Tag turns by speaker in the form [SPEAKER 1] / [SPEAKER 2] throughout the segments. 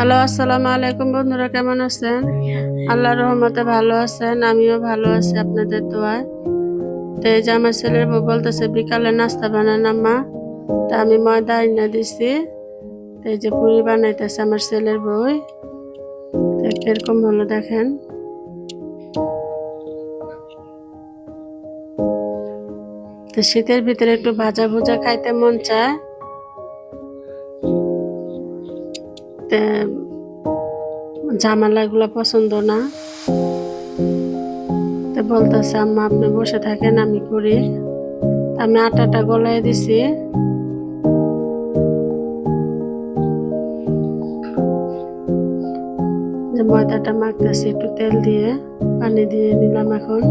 [SPEAKER 1] Hello, আসসালামু আলাইকুম বন্ধুরা, কেমন আছেন? আল্লাহর রহমতে ভালো আছেন, আমিও ভালো আছি আপনাদের দোয়ায়। তো এই যে আমার ছেলের বউ বলতেছে বিকালে নাস্তা বানান আম্মা। তা আমি ময়দা এনে দিছি। তো এই যে পুরি বানাইতেছে আমার ছেলের বউ। তো কিরকম হলো দেখেন। তো শীতের ভিতরে একটু ভাজা ভুজা খাইতে মন চায়। তো ঝামেলা এগুলো পছন্দ না। তো বলতেছে আম্মা আপনি বসে থাকেন, আমি করি। আমি আটাটা গলায় দিছি। যে ময়দাটা মাখতেছি একটু তেল দিয়ে, পানি দিয়ে নিলাম এখন।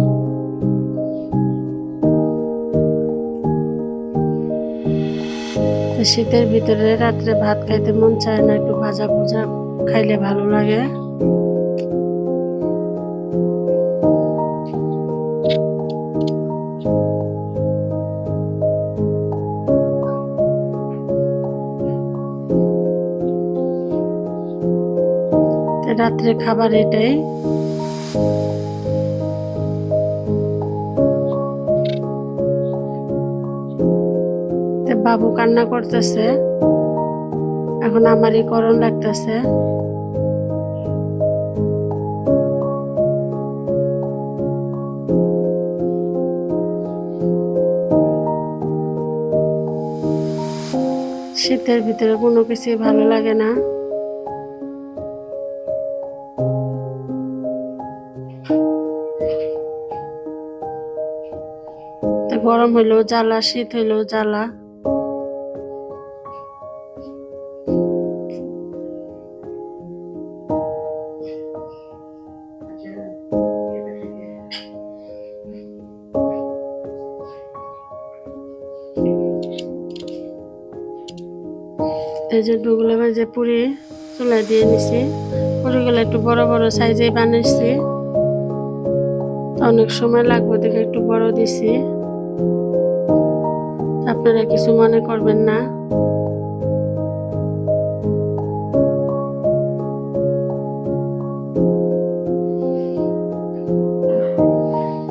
[SPEAKER 1] তো শীতের ভিতরে রাত্রে ভাত খাইতে মন চায় না, একটু ভাজা ভুজা খাইলে ভালো লাগে। তো রাত্রে খাবার এটাই। তো বাবু কান্না করতেছে, এখন আমারই করণ লাগতেছে। শীতের ভিতরে কোনো কিছুই ভালো লাগে না। তো গরম হইলেও জ্বালা, শীত হইলেও জ্বালা। এই যে ডুগুলো যে পুরি চুলায় দিয়ে নিছি, পুরিগুলো একটু বড় বড় সাইজে বানাইছি। অনেক সময় লাগবে দেখে একটু বড় দিছি, আপনারা কিছু মনে করবেন না।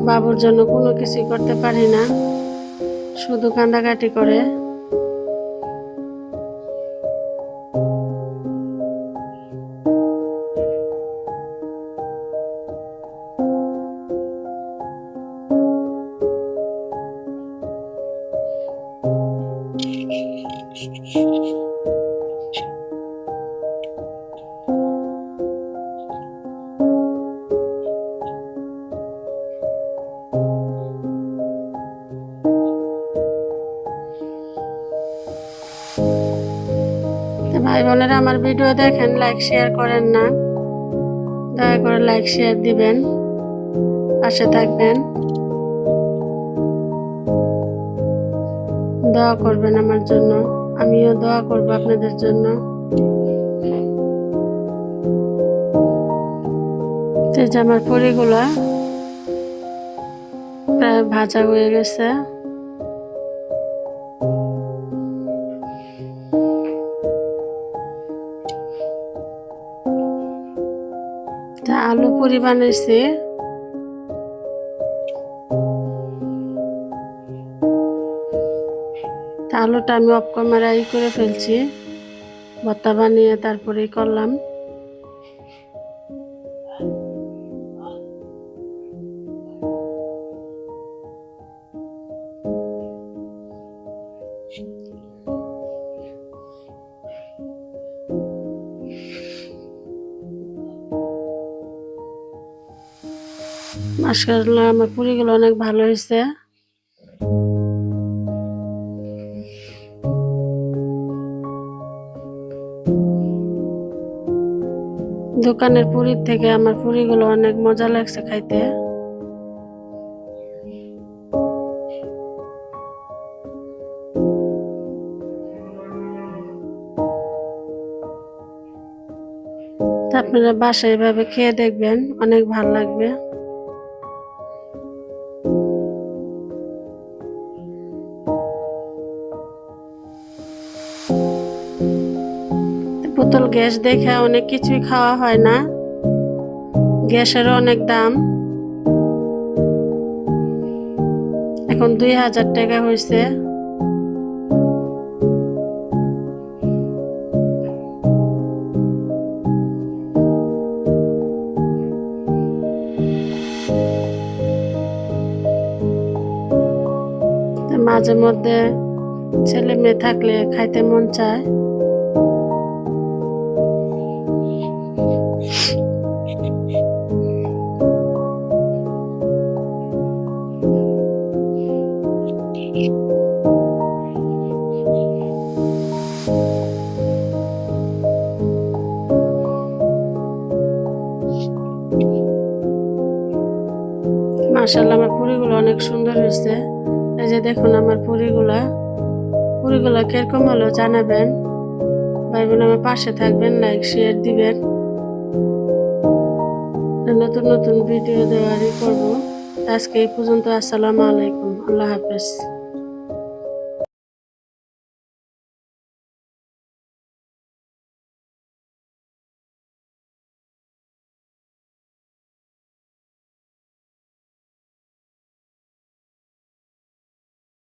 [SPEAKER 1] বাবুর জন্য কোনো কিছুই করতে পারি না, শুধু কান্দাকাটি করে। ভাই বোনেরা আমার ভিডিও দেখেন, লাইক শেয়ার করেন না, দয়া করে লাইক শেয়ার দিবেন, পাশে থাকবেন, দোয়া করবেন আমার জন্য, আমিও দোয়া করব আপনাদের জন্য। যে আমার পরিগুলা প্রায় ভাজা হয়ে গেছে। আলু পুরি বানাইছি। আলুটা আমি অফ ক্যামেরা করে ফেলছি, ভর্তা বানিয়ে তারপরেই করলাম। মাশাআল্লাহ আমার পুরিগুলো অনেক ভালো হয়েছে। দোকানের পুরির থেকে আমার পুরিগুলো অনেক মজা লাগছে খাইতে। আপনারা বাসায় এভাবে খেয়ে দেখবেন, অনেক ভালো লাগবে। বোতল গ্যাস দেখে অনেক কিছুই খাওয়া হয় না, গ্যাসেরও অনেক দাম। এখন 2000 টাকা হয়েছে। মাঝে মধ্যে ছেলে মেয়ে থাকলে খাইতে মন চায়। মাশাআল্লাহ, আমার পুরিগুলো অনেক সুন্দর হয়েছে। এই যে দেখুন আমার পুরিগুলা কিরকম হলো জানাবেন। ভাই বোন আমার পাশে থাকবেন, লাইক শেয়ার দিবেন। নতুন নতুন ভিডিও দেওয়ারই করবো। আজকে এই পর্যন্ত। আসসালামু আলাইকুম, আল্লাহ হাফেজ।